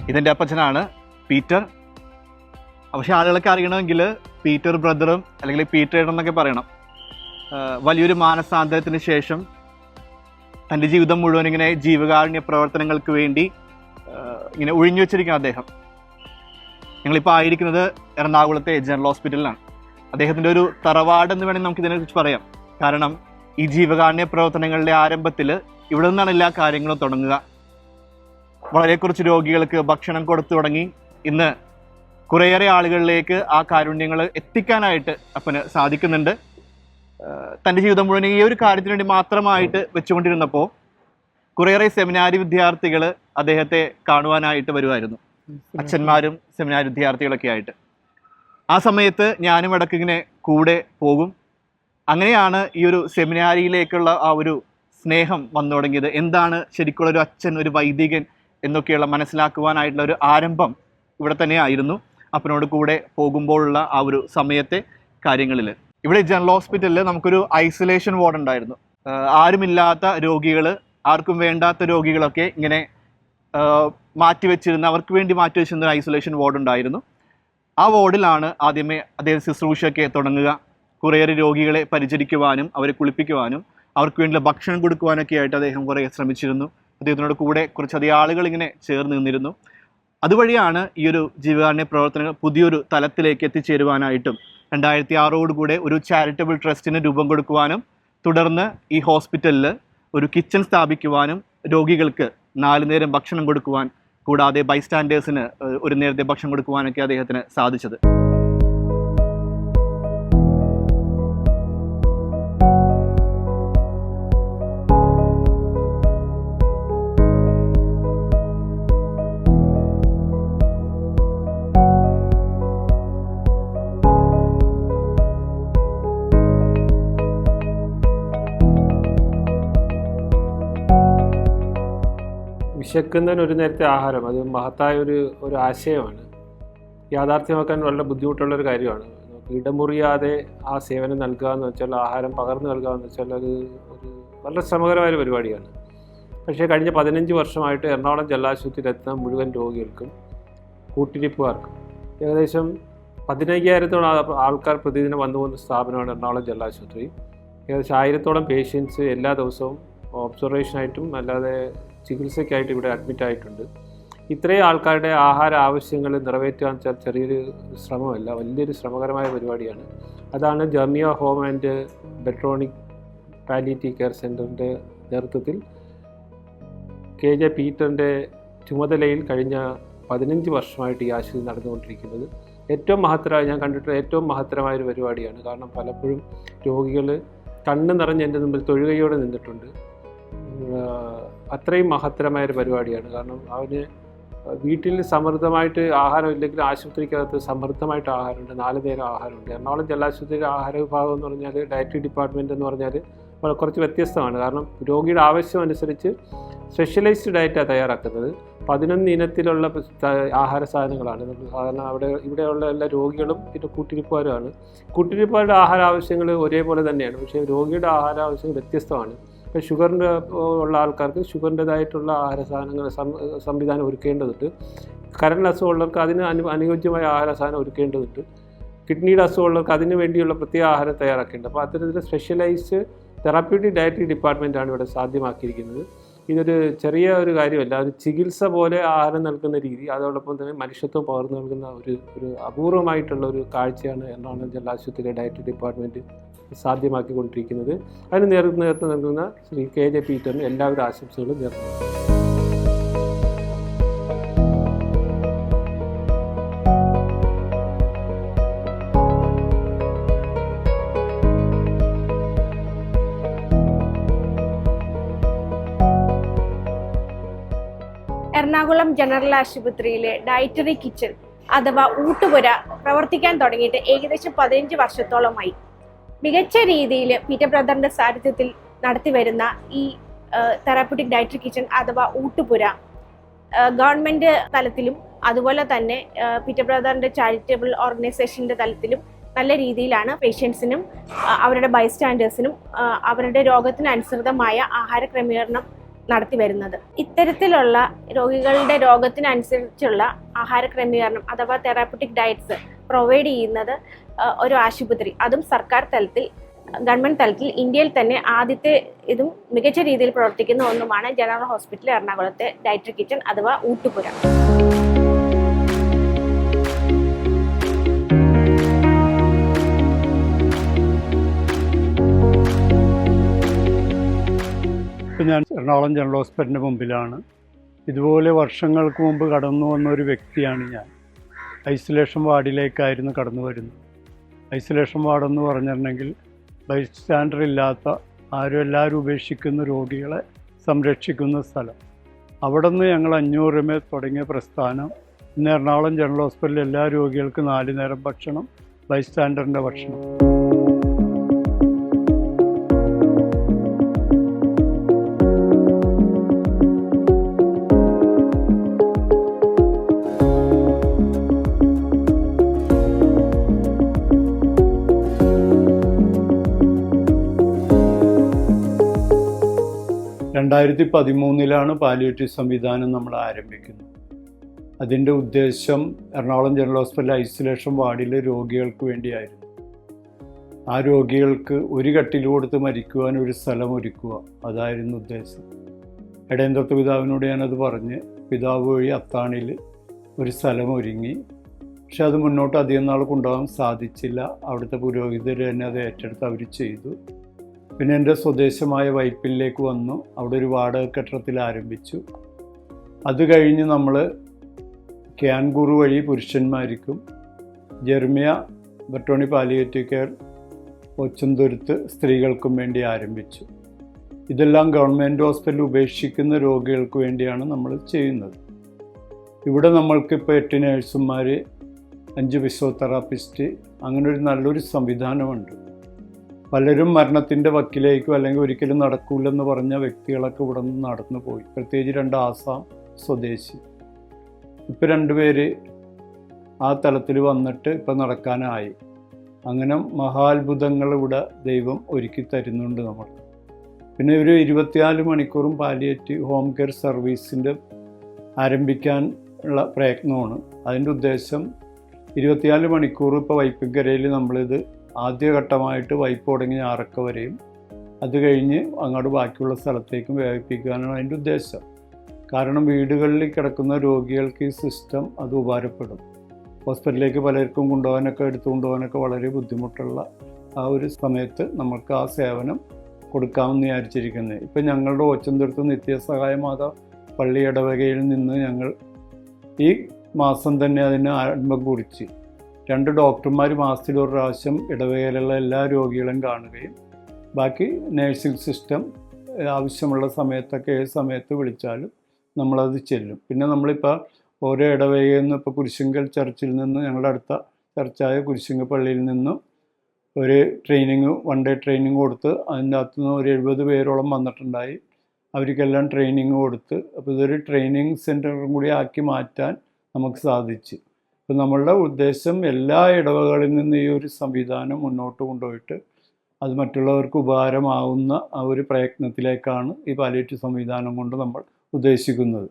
ഇതെൻ്റെ അപ്പച്ചനാണ് പീറ്റർ. പക്ഷെ ആളുകളൊക്കെ അറിയണമെങ്കിൽ പീറ്റർ ബ്രദറും അല്ലെങ്കിൽ പീറ്റർ ഏട്ടൻ എന്നൊക്കെ പറയണം. വലിയൊരു മാനസാന്തരത്തിന് ശേഷം തൻ്റെ ജീവിതം മുഴുവൻ ഇങ്ങനെ ജീവകാരുണ്യ പ്രവർത്തനങ്ങൾക്ക് വേണ്ടി ഇങ്ങനെ ഒഴിഞ്ഞു വെച്ചിരിക്കുകയാണ് അദ്ദേഹം. ഞങ്ങളിപ്പോൾ ആയിരിക്കുന്നത് എറണാകുളത്തെ ജനറൽ ഹോസ്പിറ്റലിലാണ്. അദ്ദേഹത്തിൻ്റെ ഒരു തറവാട് എന്ന് വേണമെങ്കിൽ നമുക്ക് ഇതിനെക്കുറിച്ച് പറയാം. കാരണം ഈ ജീവകാരുണ്യ പ്രവർത്തനങ്ങളുടെ ആരംഭത്തിൽ ഇവിടെ നിന്നാണ് എല്ലാ കാര്യങ്ങളും തുടങ്ങുക. വളരെ കുറച്ച് രോഗികൾക്ക് ഭക്ഷണം കൊടുത്തു തുടങ്ങി ഇന്ന് കുറേയേറെ ആളുകളിലേക്ക് ആ കാരുണ്യങ്ങൾ എത്തിക്കാനായിട്ട് അപ്പന് സാധിക്കുന്നുണ്ട്. തൻ്റെ ജീവിതം മുഴുവൻ ഈ ഒരു കാര്യത്തിന് വേണ്ടി മാത്രമായിട്ട് വെച്ചുകൊണ്ടിരുന്നപ്പോൾ കുറേയേറെ സെമിനാരി വിദ്യാർത്ഥികൾ അദ്ദേഹത്തെ കാണുവാനായിട്ട് വരുമായിരുന്നു. അച്ഛന്മാരും സെമിനാരി വിദ്യാർത്ഥികളൊക്കെ ആയിട്ട്. ആ സമയത്ത് ഞാനും ഇടയ്ക്ക് ഇങ്ങനെ കൂടെ പോകും. അങ്ങനെയാണ് ഈ ഒരു സെമിനാരിയിലേക്കുള്ള ആ ഒരു സ്നേഹം വന്നു തുടങ്ങിയത്. എന്താണ് ശരിക്കുള്ള ഒരു അച്ഛൻ, ഒരു വൈദികൻ എന്നൊക്കെയുള്ള മനസ്സിലാക്കുവാനായിട്ടുള്ള ഒരു ആരംഭം ഇവിടെ തന്നെയായിരുന്നു അപ്പനോട് കൂടെ പോകുമ്പോഴുള്ള ആ ഒരു സമയത്തെ കാര്യങ്ങളിൽ. ഇവിടെ ജനറൽ ഹോസ്പിറ്റലിൽ നമുക്കൊരു ഐസൊലേഷൻ വാർഡ് ഉണ്ടായിരുന്നു. ആരുമില്ലാത്ത രോഗികൾ, ആർക്കും വേണ്ടാത്ത രോഗികളൊക്കെ ഇങ്ങനെ അവർക്ക് വേണ്ടി മാറ്റിവെച്ചിരുന്ന ഒരു ഐസൊലേഷൻ വാർഡ് ഉണ്ടായിരുന്നു. ആ വാർഡിലാണ് ആദ്യമേ അദ്ദേഹം ശുശ്രൂഷയൊക്കെ തുടങ്ങുക. കുറേയേറെ രോഗികളെ പരിചരിക്കുവാനും അവരെ കുളിപ്പിക്കുവാനും അവർക്ക് വേണ്ടിയുള്ള ഭക്ഷണം കൊടുക്കുവാനൊക്കെ ആയിട്ട് അദ്ദേഹം കുറേ ശ്രമിച്ചിരുന്നു. അദ്ദേഹത്തിനോട് കൂടെ കുറച്ചധികം ആളുകൾ ഇങ്ങനെ ചേർന്ന് നിന്നിരുന്നു. അതുവഴിയാണ് ഈ ഒരു ജീവകാരുണ്യ പ്രവർത്തനങ്ങൾ പുതിയൊരു തലത്തിലേക്ക് എത്തിച്ചേരുവാനായിട്ടും 2006 കൂടെ ഒരു ചാരിറ്റബിൾ ട്രസ്റ്റിന് രൂപം കൊടുക്കുവാനും തുടർന്ന് ഈ ഹോസ്പിറ്റലിൽ ഒരു കിച്ചൺ സ്ഥാപിക്കുവാനും രോഗികൾക്ക് 4 നേരം ഭക്ഷണം കൊടുക്കുവാൻ കൂടാതെ ബൈസ്റ്റാൻഡേഴ്സിന് ഒരു നേരത്തെ ഭക്ഷണം കൊടുക്കുവാനൊക്കെ അദ്ദേഹത്തിന് സാധിച്ചത്. വിശക്കുന്നതിന് ഒരു നേരത്തെ ആഹാരം, അത് മഹത്തായ ഒരു ആശയമാണ്. യാഥാർത്ഥ്യമാക്കാൻ വളരെ ബുദ്ധിമുട്ടുള്ളൊരു കാര്യമാണ്. ഇടമുറിയാതെ ആ സേവനം നൽകുക എന്ന് വെച്ചാൽ, ആഹാരം പകർന്നു നൽകുക എന്ന് വെച്ചാൽ അത് ഒരു വളരെ ശ്രമകരമായ പരിപാടിയാണ്. പക്ഷേ കഴിഞ്ഞ 15 വർഷമായിട്ട് എറണാകുളം ജലാശുപത്രിയിലെത്തുന്ന മുഴുവൻ രോഗികൾക്കും കൂട്ടിരിപ്പുകാർക്കും ഏകദേശം 15,000-ഓളം ആൾക്കാർ പ്രതിദിനം വന്നു പോകുന്ന സ്ഥാപനമാണ് എറണാകുളം ജലാശുപത്രി. ഏകദേശം 1000-ഓളം പേഷ്യൻസ് എല്ലാ ദിവസവും ഒബ്സർവേഷനായിട്ടും അല്ലാതെ ചികിത്സയ്ക്കായിട്ട് ഇവിടെ അഡ്മിറ്റായിട്ടുണ്ട്. ഇത്രയും ആൾക്കാരുടെ ആഹാര ആവശ്യങ്ങൾ നിറവേറ്റുക എന്ന് വെച്ചാൽ ചെറിയൊരു ശ്രമമല്ല, വലിയൊരു ശ്രമകരമായ പരിപാടിയാണ്. അതാണ് ജാമിയ ഹോം ആൻഡ് ബെട്രോണിക് പാലിയേറ്റീവ് കെയർ സെൻ്ററിൻ്റെ നേതൃത്വത്തിൽ KJ പീറ്ററിൻ്റെ ചുമതലയിൽ കഴിഞ്ഞ 15 വർഷമായിട്ട് ഈ ആശുപത്രി നടന്നുകൊണ്ടിരിക്കുന്നത്. ഏറ്റവും മഹത്തരമായ, ഞാൻ കണ്ടിട്ടുള്ള ഏറ്റവും മഹത്തരമായൊരു പരിപാടിയാണ്. കാരണം പലപ്പോഴും രോഗികൾ കണ്ണ് നിറഞ്ഞ് എൻ്റെ മുമ്പിൽ തൊഴുകയോടെ നിന്നിട്ടുണ്ട്. അത്രയും മഹത്തരമായൊരു പരിപാടിയാണ്. കാരണം അവന് വീട്ടിൽ സമൃദ്ധമായിട്ട് ആഹാരം ഇല്ലെങ്കിൽ ആശുപത്രിക്കകത്ത് സമൃദ്ധമായിട്ട് ആഹാരമുണ്ട്, 4 നേരം ആഹാരമുണ്ട്. എറണാകുളം ജലാശുപത്രിയുടെ ആഹാര വിഭാഗം എന്ന് പറഞ്ഞാൽ, ഡയറ്ററി ഡിപ്പാർട്ട്മെൻറ്റ് എന്ന് പറഞ്ഞാൽ കുറച്ച് വ്യത്യസ്തമാണ്. കാരണം രോഗിയുടെ ആവശ്യം അനുസരിച്ച് സ്പെഷ്യലൈസ്ഡ് ഡയറ്റാണ് തയ്യാറാക്കുന്നത്. 11 ഇനത്തിലുള്ള ആഹാര സാധനങ്ങളാണ് സാധാരണ ഇവിടെയുള്ള എല്ലാ രോഗികളും പിന്നെ കൂട്ടിരിപ്പുകാരുമാണ്. കൂട്ടിരിപ്പുകാരുടെ ആഹാര ആവശ്യങ്ങൾ ഒരേപോലെ തന്നെയാണ്, പക്ഷേ രോഗിയുടെ ആഹാര ആവശ്യങ്ങൾ വ്യത്യസ്തമാണ്. ഷുഗറിൻ്റെ ഉള്ള ആൾക്കാർക്ക് ഷുഗറിൻ്റെതായിട്ടുള്ള ആഹാര സാധനങ്ങൾ സംവിധാനം ഒരുക്കേണ്ടതുണ്ട്. കരളിന് അസുഖമുള്ളവർക്ക് അതിന് അനുയോജ്യമായ ആഹാര സാധനം ഒരുക്കേണ്ടതുണ്ട്. കിഡ്നിയുടെ അസുഖമുള്ളവർക്ക് അതിന് വേണ്ടിയുള്ള പ്രത്യേക ആഹാരം തയ്യാറാക്കേണ്ടത്. അപ്പോൾ അത്തരത്തിൽ സ്പെഷ്യലൈസ്ഡ് തെറാപ്യൂട്ടിക് ഡയറ്ററി ഡിപ്പാർട്ട്മെൻറ്റാണ് ഇവിടെ സാധ്യമാക്കിയിരിക്കുന്നത്. ഇതൊരു ചെറിയ ഒരു കാര്യമല്ല, ഒരു ചികിത്സ പോലെ ആഹാരം നൽകുന്ന രീതി, അതോടൊപ്പം തന്നെ മനുഷ്യത്വം പകർന്നു നൽകുന്ന ഒരു അപൂർവമായിട്ടുള്ള ഒരു കാഴ്ചയാണ് എറണാകുളം ജലാശുപത്രിയിലെ ഡയറ്ററി ഡിപ്പാർട്ട്മെൻറ്റ് സാധ്യമാക്കിക്കൊണ്ടിരിക്കുന്നത്. അതിന് നേതൃത്വം നൽകുന്ന ശ്രീ KJ പീറ്ററിന് എല്ലാവിധ ആശംസകളും നേർന്നു. എറണാകുളം ജനറൽ ആശുപത്രിയിലെ ഡയറ്ററി കിച്ചൺ അഥവാ ഊട്ടുപുര പ്രവർത്തിക്കാൻ തുടങ്ങിയിട്ട് ഏകദേശം 15 വർഷത്തോളമായി. മികച്ച രീതിയിൽ പീറ്റർ ബ്രദറിന്റെ സാരഥ്യത്തിൽ നടത്തി വരുന്ന ഈ തെറാപ്യൂട്ടിക് ഡയറ്ററി കിച്ചൺ അഥവാ ഊട്ടുപുര ഗവൺമെന്റ് തലത്തിലും അതുപോലെ തന്നെ പീറ്റർ ബ്രദറിന്റെ ചാരിറ്റബിൾ ഓർഗനൈസേഷന്റെ തലത്തിലും നല്ല രീതിയിലാണ് പേഷ്യൻസിനും അവരുടെ ബൈസ്റ്റാൻഡേഴ്സിനും അവരുടെ രോഗത്തിന് അനുസൃതമായ ആഹാര ക്രമീകരണം നടത്തി വരുന്നത്. ഇത്തരത്തിലുള്ള രോഗികളുടെ രോഗത്തിനനുസരിച്ചുള്ള ആഹാര ക്രമീകരണം അഥവാ തെറാപ്യൂട്ടിക് ഡയറ്റ്സ് പ്രൊവൈഡ് ചെയ്യുന്നത് ഒരു ആശുപത്രി, അതും സർക്കാർ തലത്തിൽ, ഗവൺമെൻറ് തലത്തിൽ ഇന്ത്യയിൽ തന്നെ ആദ്യത്തെ ഇതും മികച്ച രീതിയിൽ പ്രവർത്തിക്കുന്ന ഒന്നുമാണ് ജനറൽ ഹോസ്പിറ്റൽ എറണാകുളത്തെ ഡയറ്ററി കിച്ചൺ അഥവാ ഊട്ടുപുര. ഞാൻ എറണാകുളം ജനറൽ ഹോസ്പിറ്റലിൻ്റെ മുമ്പിലാണ്. ഇതുപോലെ വർഷങ്ങൾക്ക് മുമ്പ് കടന്നു വന്ന ഒരു വ്യക്തിയാണ് ഞാൻ. ഐസൊലേഷൻ വാർഡിലേക്കായിരുന്നു കടന്നു വരുന്നത്. ഐസൊലേഷൻ വാർഡെന്ന് പറഞ്ഞിട്ടുണ്ടെങ്കിൽ ബൈസ്റ്റാൻഡർ ഇല്ലാത്ത എല്ലാവരും ഉപേക്ഷിക്കുന്ന രോഗികളെ സംരക്ഷിക്കുന്ന സ്ഥലം. അവിടെ നിന്ന് ഞങ്ങൾ 500 രൂപ തുടങ്ങിയ പ്രസ്ഥാനം ഇന്ന് എറണാകുളം ജനറൽ ഹോസ്പിറ്റലിൽ എല്ലാ രോഗികൾക്കും 4 നേരം ഭക്ഷണം, ബൈസ്റ്റാൻഡറിൻ്റെ ഭക്ഷണം. രണ്ടായിരത്തി 2013 പാലിയേറ്റീവ് സംവിധാനം നമ്മൾ ആരംഭിക്കുന്നത്. അതിൻ്റെ ഉദ്ദേശം എറണാകുളം ജനറൽ ഹോസ്പിറ്റൽ ഐസൊലേഷൻ വാർഡിലെ രോഗികൾക്ക് വേണ്ടിയായിരുന്നു. ആ രോഗികൾക്ക് ഒരു കട്ടിൽ കൊടുത്ത് മരിക്കുവാൻ ഒരു സ്ഥലം ഒരുക്കുക, അതായിരുന്നു ഉദ്ദേശം. ഇടയന്തത്ത് പിതാവിനോട് ഞാനത് പറഞ്ഞ് പിതാവ് വഴി അത്താണിയിൽ ഒരു സ്ഥലം ഒരുങ്ങി. പക്ഷെ അത് മുന്നോട്ട് അധികം നാൾ കൊണ്ടുപോകാൻ സാധിച്ചില്ല. അവിടുത്തെ പുരോഹിതർ തന്നെ അത് ഏറ്റെടുത്ത് അവർ ചെയ്തു. പിന്നെ എൻ്റെ സ്വദേശമായ വൈപ്പിലേക്ക് വന്നു. അവിടെ ഒരു വാടക കെട്ടിടത്തിൽ ആരംഭിച്ചു. അത് കഴിഞ്ഞ് നമ്മൾ ക്യാൻഗൂർ വഴി പുരുഷന്മാർക്കും ജെർമിയ ബട്ടോണി പാലിയേറ്റീവ് കെയർ ഒച്ചന്തുരുത്ത് സ്ത്രീകൾക്കും വേണ്ടി ആരംഭിച്ചു. ഇതെല്ലാം ഗവൺമെൻറ് ഹോസ്പിറ്റൽ ഉപേക്ഷിക്കുന്ന രോഗികൾക്ക് വേണ്ടിയാണ് നമ്മൾ ചെയ്യുന്നത്. ഇവിടെ നമ്മൾക്കിപ്പോൾ 8 നേഴ്സുമാർ, 5 ഫിസിയോതെറാപ്പിസ്റ്റ്, അങ്ങനെ ഒരു നല്ലൊരു സംവിധാനമുണ്ട്. പലരും മരണത്തിൻ്റെ വക്കിലേക്കോ അല്ലെങ്കിൽ ഒരിക്കലും നടക്കൂലെന്ന് പറഞ്ഞ വ്യക്തികളൊക്കെ ഇവിടെ നിന്ന് നടന്നു പോയി. പ്രത്യേകിച്ച് 2 ആസാം സ്വദേശി. ഇപ്പോൾ 2 പേര് ആ തലത്തിൽ വന്നിട്ട് ഇപ്പം നടക്കാനായി. അങ്ങനെ മഹാത്ഭുതങ്ങൾ ഇവിടെ ദൈവം ഒരുക്കി തരുന്നുണ്ട് നമ്മൾ. പിന്നെ ഒരു 24 മണിക്കൂറും പാലിയേറ്റീവ് ഹോം കെയർ സർവീസിൻ്റെ ആരംഭിക്കാനുള്ള പ്രയത്നമാണ്. അതിൻ്റെ ഉദ്ദേശം 24 മണിക്കൂർ ഇപ്പോൾ വൈപ്പിക്കരയിൽ നമ്മളിത് ആദ്യഘട്ടമായിട്ട് വൈപ്പ് തുടങ്ങി ഞാറക്ക വരെയും അത് കഴിഞ്ഞ് അങ്ങോട്ട് ബാക്കിയുള്ള സ്ഥലത്തേക്കും വ്യാപിപ്പിക്കാനാണ് അതിൻ്റെ ഉദ്ദേശം. കാരണം വീടുകളിൽ കിടക്കുന്ന രോഗികൾക്ക് ഈ സിസ്റ്റം അത് ഉപകാരപ്പെടും. ഹോസ്പിറ്റലിലേക്ക് പലർക്കും എടുത്തു കൊണ്ടുപോകാനൊക്കെ വളരെ ബുദ്ധിമുട്ടുള്ള ആ ഒരു സമയത്ത് നമുക്ക് ആ സേവനം കൊടുക്കാമെന്ന് വിചാരിച്ചിരിക്കുന്നത്. ഇപ്പം ഞങ്ങളുടെ ഓച്ചന്തുരുത്ത് നിത്യസഹായ മാതാ പള്ളി ഇടവകയിൽ നിന്ന് ഞങ്ങൾ ഈ മാസം തന്നെ അതിന് ആരംഭം കുറിച്ച് 2 ഡോക്ടർമാർ മാസത്തിൽ 1 പ്രാവശ്യം ഇടവകയിലുള്ള എല്ലാ രോഗികളെയും കാണുകയും ബാക്കി നേഴ്സിംഗ് സിസ്റ്റം ആവശ്യമുള്ള സമയത്തൊക്കെ ഏത് സമയത്ത് വിളിച്ചാലും നമ്മളത് ചെല്ലും. പിന്നെ നമ്മളിപ്പോൾ ഓരോ ഇടവകയിൽ നിന്ന് ഇപ്പോൾ കുരിശിങ്കൽ ചർച്ചിൽ നിന്ന് ഞങ്ങളുടെ അടുത്ത ചർച്ചായ കുരിശിങ്കൽ പള്ളിയിൽ നിന്നും ഒരു ട്രെയിനിങ് 1 ഡേ ട്രെയിനിങ് കൊടുത്ത് അതിൻ്റെ അകത്തുനിന്ന് ഒരു 70 പേരോളം വന്നിട്ടുണ്ടായി. അവർക്കെല്ലാം ട്രെയിനിങ് കൊടുത്ത് അപ്പോൾ ഇതൊരു ട്രെയിനിങ് സെൻറ്ററും കൂടി ആക്കി മാറ്റാൻ നമുക്ക് സാധിച്ചു. അപ്പോൾ നമ്മളുടെ ഉദ്ദേശം എല്ലാ ഇടവകളിൽ നിന്ന് ഈ ഒരു സംവിധാനം മുന്നോട്ട് കൊണ്ടുപോയിട്ട് അത് മറ്റുള്ളവർക്ക് ഉപകാരമാവുന്ന ആ ഒരു പ്രയത്നത്തിലേക്കാണ് ഈ പാലിയേറ്റീവ് സംവിധാനം കൊണ്ട് നമ്മൾ ഉദ്ദേശിക്കുന്നത്.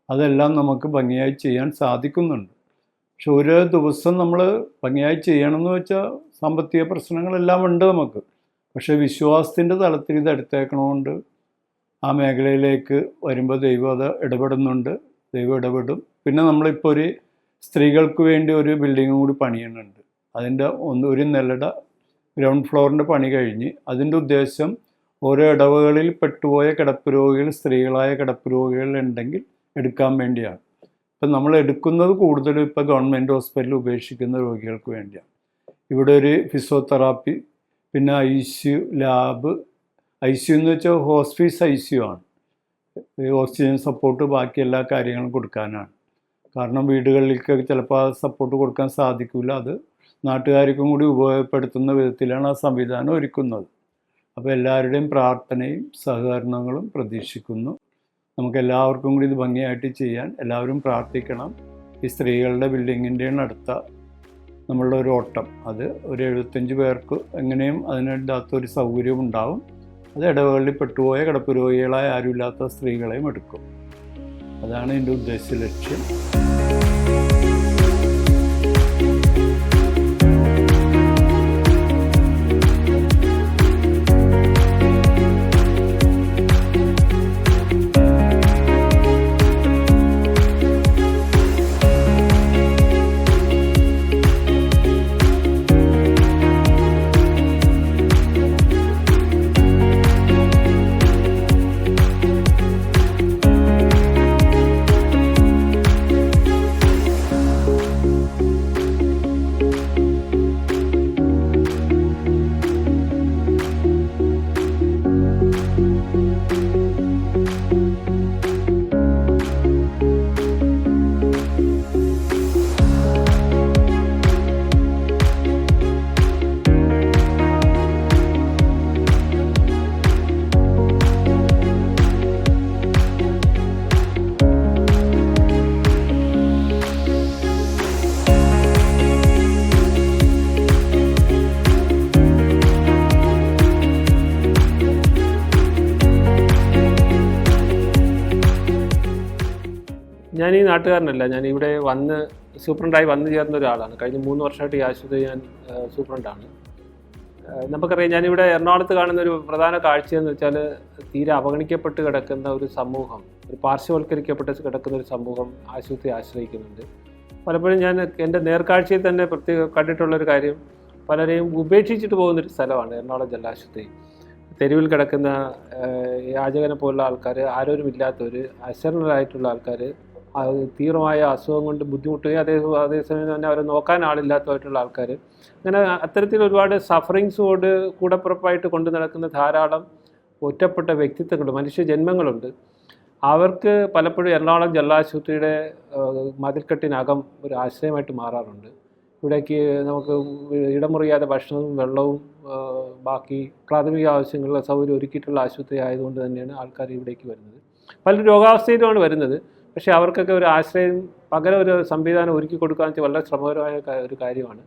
അതെല്ലാം നമുക്ക് ഭംഗിയായി ചെയ്യാൻ സാധിക്കുന്നുണ്ട്. പക്ഷെ ഒരു ദിവസം നമ്മൾ ഭംഗിയായി ചെയ്യണമെന്ന് വെച്ചാൽ സാമ്പത്തിക പ്രശ്നങ്ങളെല്ലാം ഉണ്ട് നമുക്ക്. പക്ഷേ വിശ്വാസത്തിൻ്റെ തലത്തിൽ ഇത് എടുത്തേക്കണമുണ്ട്. ആ മേഖലയിലേക്ക് വരുമ്പോൾ ദൈവം അത് ഇടപെടുന്നുണ്ട്, ദൈവം ഇടപെടും. പിന്നെ നമ്മളിപ്പോൾ ഒരു സ്ത്രീകൾക്ക് വേണ്ടി ഒരു ബിൽഡിങ്ങും കൂടി പണിയുന്നുണ്ട്. അതിൻ്റെ ഒരു നിലയുടെ ഗ്രൗണ്ട് ഫ്ലോറിൻ്റെ പണി കഴിഞ്ഞ് അതിൻ്റെ ഉദ്ദേശം ഓരോ ഇടവകളിൽ പെട്ടുപോയ കിടപ്പ് രോഗികൾ, സ്ത്രീകളായ കിടപ്പ് രോഗികൾ ഉണ്ടെങ്കിൽ എടുക്കാൻ വേണ്ടിയാണ്. ഇപ്പം നമ്മൾ എടുക്കുന്നത് കൂടുതലും ഇപ്പോൾ ഗവൺമെൻറ് ഹോസ്പിറ്റലിൽ ഉപേക്ഷിക്കുന്ന രോഗികൾക്ക് വേണ്ടിയാണ്. ഇവിടെ ഒരു ഫിസിയോതെറാപ്പി, പിന്നെ ICU ലാബ്. ICU എന്ന് വെച്ചാൽ ഹോസ്പീസ് ICU ആണ്. ഓക്സിജൻ സപ്പോർട്ട് ബാക്കി എല്ലാ കാര്യങ്ങളും കൊടുക്കാനാണ്. കാരണം വീടുകളിലേക്ക് ചിലപ്പോൾ ആ സപ്പോർട്ട് കൊടുക്കാൻ സാധിക്കില്ല. അത് നാട്ടുകാർക്കും കൂടി ഉപയോഗപ്പെടുത്തുന്ന വിധത്തിലാണ് ആ സംവിധാനം ഒരുക്കുന്നത്. അപ്പോൾ എല്ലാവരുടെയും പ്രാർത്ഥനയും സഹകരണങ്ങളും പ്രതീക്ഷിക്കുന്നു. നമുക്ക് എല്ലാവർക്കും കൂടി ഇത് ഭംഗിയായിട്ട് ചെയ്യാൻ എല്ലാവരും പ്രാർത്ഥിക്കണം. ഈ സ്ത്രീകളുടെ ബിൽഡിങ്ങിൻ്റെ അടുത്ത നമ്മളുടെ ഒരു ഓട്ടം, അത് ഒരു 75 പേർക്ക് എങ്ങനെയും അതിനകത്തൊരു സൗകര്യം ഉണ്ടാവും. അത് ഇടവകളിൽ പെട്ടുപോയ കിടപ്പ് രോഗികളായ ആരുമില്ലാത്ത സ്ത്രീകളെയും എടുക്കും. അതാണ് എൻ്റെ ഉദ്ദേശ ലക്ഷ്യം. ഞാൻ ഈ നാട്ടുകാരനല്ല. ഞാൻ ഇവിടെ സൂപ്രണ്ടായി വന്നു ചേർന്ന ഒരാളാണ്. കഴിഞ്ഞ 3 വർഷമായിട്ട് ഈ ആശുപത്രി ഞാൻ സൂപ്രണ്ടാണ്. നമുക്കറിയാം, ഞാനിവിടെ എറണാകുളത്ത് കാണുന്ന ഒരു പ്രധാന കാഴ്ചയെന്ന് വെച്ചാൽ തീരെ അവഗണിക്കപ്പെട്ട് കിടക്കുന്ന ഒരു സമൂഹം, ഒരു പാർശ്വവൽക്കരിക്കപ്പെട്ട് കിടക്കുന്ന ഒരു സമൂഹം ആശുപത്രി ആശ്രയിക്കുന്നുണ്ട്. പലപ്പോഴും ഞാൻ എൻ്റെ നേർക്കാഴ്ചയിൽ തന്നെ കണ്ടിട്ടുള്ളൊരു കാര്യം, പലരെയും ഉപേക്ഷിച്ചിട്ട് പോകുന്നൊരു സ്ഥലമാണ് എറണാകുളം ജില്ലാ ആശുപത്രി. തെരുവിൽ കിടക്കുന്ന യാചകനെ പോലുള്ള ആൾക്കാർ, ആരോരുമില്ലാത്തവർ, അശരണരായിട്ടുള്ള ആൾക്കാർ, തീവ്രമായ അസുഖം കൊണ്ട് ബുദ്ധിമുട്ടുകയും അതേസമയം തന്നെ അവരെ നോക്കാൻ ആളില്ലാത്തതായിട്ടുള്ള ആൾക്കാർ, അങ്ങനെ അത്തരത്തിൽ ഒരുപാട് സഫറിങ്സ് കൂടപ്പുറപ്പായിട്ട് കൊണ്ടു നടക്കുന്ന ധാരാളം ഒറ്റപ്പെട്ട വ്യക്തിത്വങ്ങളുണ്ട്, മനുഷ്യജന്മങ്ങളുണ്ട്. അവർക്ക് പലപ്പോഴും എറണാകുളം ജില്ലാ ആശുപത്രിയുടെ മതിൽക്കെട്ടിനകം ഒരു ആശ്രയമായിട്ട് മാറാറുണ്ട്. ഇവിടേക്ക് നമുക്ക് ഇടമുറിയാതെ ഭക്ഷണവും വെള്ളവും ബാക്കി പ്രാഥമിക ആവശ്യങ്ങളുള്ള സൗകര്യം ഒരുക്കിയിട്ടുള്ള ആശുപത്രി ആയതുകൊണ്ട് തന്നെയാണ് ആൾക്കാർ ഇവിടേക്ക് വരുന്നത്. പല രോഗാവസ്ഥയിലുമാണ് വരുന്നത്. പക്ഷേ അവർക്കൊക്കെ ഒരു ആശ്രയം, പകരം ഒരു സംവിധാനം ഒരുക്കി കൊടുക്കുകയെന്ന് വെച്ചാൽ വളരെ ശ്രമകരമായ ഒരു കാര്യമാണ്.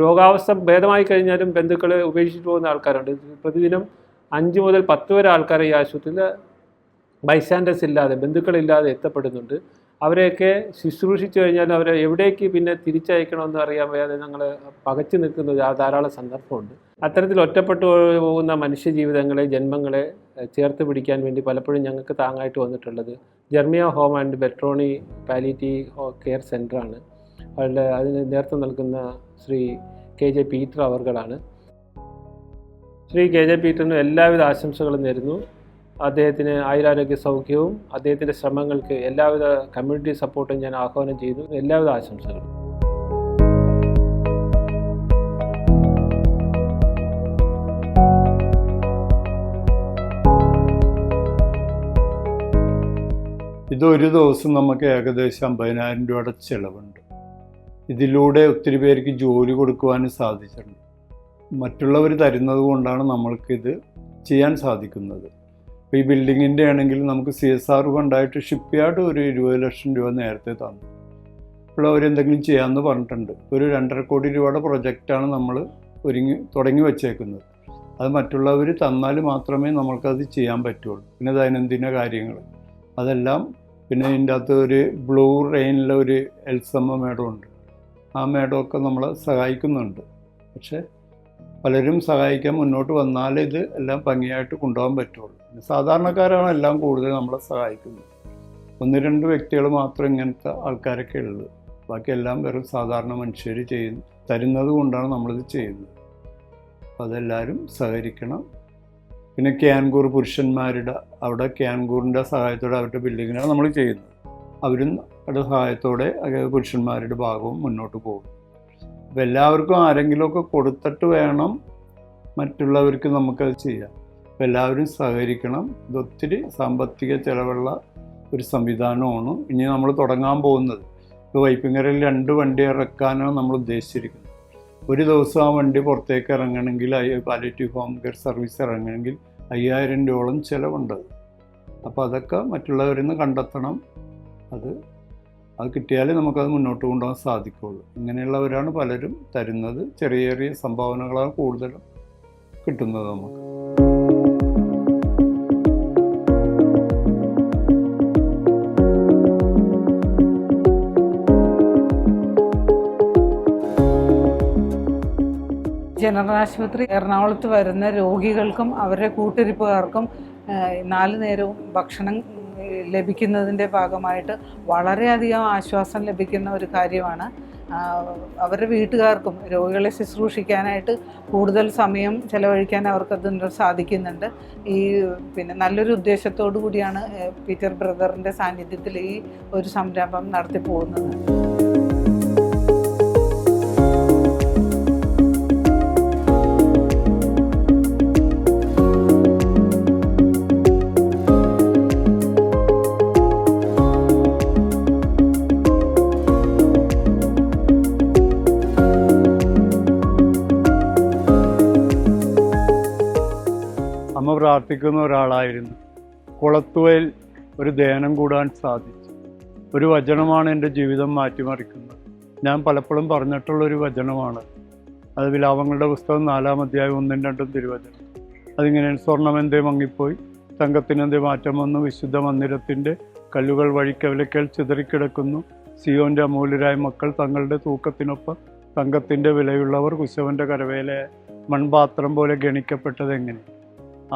രോഗാവസ്ഥ ഭേദമായി കഴിഞ്ഞാലും ബന്ധുക്കളെ ഉപേക്ഷിച്ച് പോകുന്ന ആൾക്കാരുണ്ട്. പ്രതിദിനം 5 മുതൽ 10 വരെ ആൾക്കാരെ ഈ ആശുപത്രിയിൽ ബൈസ്റ്റാൻഡേഴ്സ് ഇല്ലാതെ, ബന്ധുക്കളില്ലാതെ എത്തപ്പെടുന്നുണ്ട്. അവരെയൊക്കെ ശുശ്രൂഷിച്ചു കഴിഞ്ഞാൽ അവരെ എവിടേക്ക് പിന്നെ തിരിച്ചയക്കണമെന്ന് അറിയാൻ വയ്യാതെ ഞങ്ങൾ പകച്ചു നിൽക്കുന്ന ധാരാളം സന്ദർഭമുണ്ട്. അത്തരത്തിൽ ഒറ്റപ്പെട്ടു പോകുന്ന മനുഷ്യജീവിതങ്ങളെ, ജന്മങ്ങളെ ചേർത്ത് പിടിക്കാൻ വേണ്ടി പലപ്പോഴും ഞങ്ങൾക്ക് താങ്ങായിട്ട് വന്നിട്ടുള്ളത് ജർമിയ ഹോം ആൻഡ് ബെട്രോണി പാലിയേറ്റീവ് കെയർ സെൻ്ററാണ്. അതിന് നേതൃത്വം നൽകുന്ന ശ്രീ KJ പീറ്റർ അവർകളാണ്. ശ്രീ KJ പീറ്ററിന് എല്ലാവിധ ആശംസകളും നേരുന്നു. അദ്ദേഹത്തിന് ആയുരാരോഗ്യ സൗഖ്യവും അദ്ദേഹത്തിൻ്റെ ശ്രമങ്ങൾക്ക് എല്ലാവിധ കമ്മ്യൂണിറ്റി സപ്പോർട്ടും ഞാൻ ആഹ്വാനം ചെയ്യുന്നു. എല്ലാവിധ ആശംസകളും. ഇതൊരു ദിവസം നമുക്ക് ഏകദേശം 50,000 രൂപയുടെ ചിലവുണ്ട്. ഇതിലൂടെ ഒത്തിരി പേർക്ക് ജോലി കൊടുക്കുവാനും സാധിച്ചിട്ടുണ്ട്. മറ്റുള്ളവർ തരുന്നത് കൊണ്ടാണ് നമ്മൾക്കിത് ചെയ്യാൻ സാധിക്കുന്നത്. ഇപ്പോൾ ഈ ബിൽഡിങ്ങിൻ്റെ ആണെങ്കിൽ നമുക്ക് CSR ഫണ്ടായിട്ട് ഷിപ്പ് യാർഡ് ഒരു 20 ലക്ഷം രൂപ നേരത്തെ തന്നു. ഇപ്പോൾ അവരെന്തെങ്കിലും ചെയ്യാമെന്ന് പറഞ്ഞിട്ടുണ്ട്. ഒരു 2.5 കോടി രൂപയുടെ പ്രൊജക്റ്റാണ് നമ്മൾ തുടങ്ങി വച്ചേക്കുന്നത്. അത് മറ്റുള്ളവർ തന്നാൽ മാത്രമേ നമ്മൾക്കത് ചെയ്യാൻ പറ്റുള്ളൂ. പിന്നെ ദൈനംദിന കാര്യങ്ങൾ അതെല്ലാം, പിന്നെ ഇതിൻ്റെ അകത്ത് ഒരു ബ്ലൂ റെയിനിലെ ഒരു എൽസമ്മ മേഡമുണ്ട്. ആ മേഡമൊക്കെ നമ്മളെ സഹായിക്കുന്നുണ്ട്. പക്ഷേ പലരും സഹായിക്കാൻ മുന്നോട്ട് വന്നാലേ ഇത് എല്ലാം ഭംഗിയായിട്ട് കൊണ്ടുപോകാൻ പറ്റുള്ളൂ. സാധാരണക്കാരാണ് എല്ലാം കൂടുതൽ നമ്മളെ സഹായിക്കുന്നത്. 1-2 വ്യക്തികൾ മാത്രം ഇങ്ങനത്തെ ആൾക്കാരൊക്കെ ഉള്ളത്. ബാക്കിയെല്ലാം വെറും സാധാരണ മനുഷ്യർ തരുന്നത് കൊണ്ടാണ് നമ്മളിത് ചെയ്യുന്നത്. അപ്പോൾ അതെല്ലാവരും സഹകരിക്കണം. പിന്നെ ക്യാൻകൂർ പുരുഷന്മാരുടെ അവിടെ ക്യാൻകൂറിൻ്റെ സഹായത്തോടെ അവരുടെ ബിൽഡിങ്ങിനാണ് നമ്മൾ ചെയ്യുന്നത്. അവരും അവരുടെ സഹായത്തോടെ പുരുഷന്മാരുടെ ഭാഗവും മുന്നോട്ട് പോകും. അപ്പോൾ എല്ലാവർക്കും ആരെങ്കിലുമൊക്കെ കൊടുത്തിട്ട് വേണം മറ്റുള്ളവർക്ക് നമുക്കത് ചെയ്യാം. അപ്പോൾ എല്ലാവരും സഹകരിക്കണം. ഇതൊത്തിരി സാമ്പത്തിക ചിലവുള്ള ഒരു സംവിധാനമാണ് ഇനി നമ്മൾ തുടങ്ങാൻ പോകുന്നത്. ഇപ്പോൾ വൈപ്പിങ്ങരയിൽ 2 വണ്ടി ഇറക്കാനാണ് നമ്മൾ ഉദ്ദേശിച്ചിരിക്കുന്നത്. ഒരു ദിവസം ആ വണ്ടി പുറത്തേക്ക് ഇറങ്ങണമെങ്കിൽ, പാലിയേറ്റീവ് ഹോം കെയർ സർവീസ് ഇറങ്ങണമെങ്കിൽ 5,000 രൂപയോളം ചിലവുണ്ട്. അപ്പോൾ അതൊക്കെ മറ്റുള്ളവരിൽ നിന്ന് കണ്ടെത്തണം. അത് കിട്ടിയാലേ നമുക്കത് മുന്നോട്ട് കൊണ്ടുപോകാൻ സാധിക്കുകയുള്ളൂ. ഇങ്ങനെയുള്ളവരാണ് പലരും തരുന്നത്. ചെറിയ ചെറിയ സംഭാവനകളാണ് കൂടുതലും കിട്ടുന്നത് നമുക്ക്. ജനറൽ ആശുപത്രി എറണാകുളത്ത് വരുന്ന രോഗികൾക്കും അവരുടെ കൂട്ടിരിപ്പുകാർക്കും 4 നേരവും ഭക്ഷണം ലഭിക്കുന്നതിൻ്റെ ഭാഗമായിട്ട് വളരെയധികം ആശ്വാസം ലഭിക്കുന്ന ഒരു കാര്യമാണ്. അവരുടെ വീട്ടുകാർക്കും രോഗികളെ ശുശ്രൂഷിക്കാനായിട്ട് കൂടുതൽ സമയം ചെലവഴിക്കാൻ അവർക്കത് സാധിക്കുന്നുണ്ട്. പിന്നെ നല്ലൊരു ഉദ്ദേശത്തോടു കൂടിയാണ് പീറ്റർ ബ്രദറിൻ്റെ സാന്നിധ്യത്തിൽ ഈ ഒരു സംരംഭം നടത്തി പോകുന്നത്. അമ്മ പ്രാർത്ഥിക്കുന്ന ഒരാളായിരുന്നു. കുളത്തുവയിൽ ഒരു ധ്യാനം കൂടാൻ സാധിച്ചു. ഒരു വചനമാണ് എൻ്റെ ജീവിതം മാറ്റിമറിക്കുന്നത്. ഞാൻ പലപ്പോഴും പറഞ്ഞിട്ടുള്ളൊരു വചനമാണ്. അത് വിലാപങ്ങളുടെ പുസ്തകം 4-ാം അധ്യായം 1-2 തിരുവചനം. അതിങ്ങനെയാണ്: സ്വർണ്ണമെന്തേ മങ്ങിപ്പോയി, തങ്കത്തിനെന്തേ മാറ്റം വന്നു, വിശുദ്ധ മന്ദിരത്തിൻ്റെ കല്ലുകൾ വഴിക്കവലക്കൽ ചിതറിക്കിടക്കുന്നു. സിയോൻ്റെ അമൂല്യരായ മക്കൾ തങ്ങളുടെ തൂക്കത്തിനൊപ്പം തങ്കത്തിൻ്റെ വിലയുള്ളവർ കുശവൻ്റെ കരവേല മൺപാത്രം പോലെ ഗണിക്കപ്പെട്ടതെങ്ങനെ.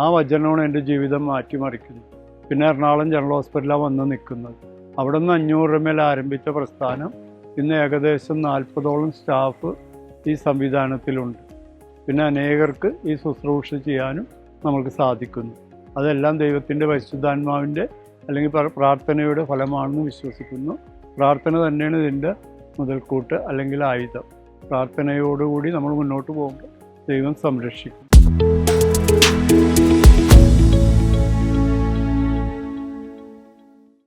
ആ വചനമാണ് എൻ്റെ ജീവിതം മാറ്റിമറിക്കുന്നത്. പിന്നെ എറണാകുളം ജനറൽ ഹോസ്പിറ്റലാണ് വന്ന് നിൽക്കുന്നത്. അവിടെ നിന്ന് 500 മേൽ ആരംഭിച്ച പ്രസ്ഥാനം ഇന്ന് ഏകദേശം 40ഓളം സ്റ്റാഫ് ഈ സംവിധാനത്തിലുണ്ട്. പിന്നെ അനേകർക്ക് ഈ ശുശ്രൂഷ ചെയ്യാനും നമുക്ക് സാധിക്കുന്നു. അതെല്ലാം ദൈവത്തിൻ്റെ പരിശുദ്ധാത്മാവിൻ്റെ അല്ലെങ്കിൽ പ്രാർത്ഥനയുടെ ഫലമാണെന്ന് വിശ്വസിക്കുന്നു. പ്രാർത്ഥന തന്നെയാണ് ഇതിൻ്റെ മുതൽക്കൂട്ട് അല്ലെങ്കിൽ ആയുധം. പ്രാർത്ഥനയോടുകൂടി നമ്മൾ മുന്നോട്ട് പോകുമ്പോൾ ദൈവം സംരക്ഷിക്കും.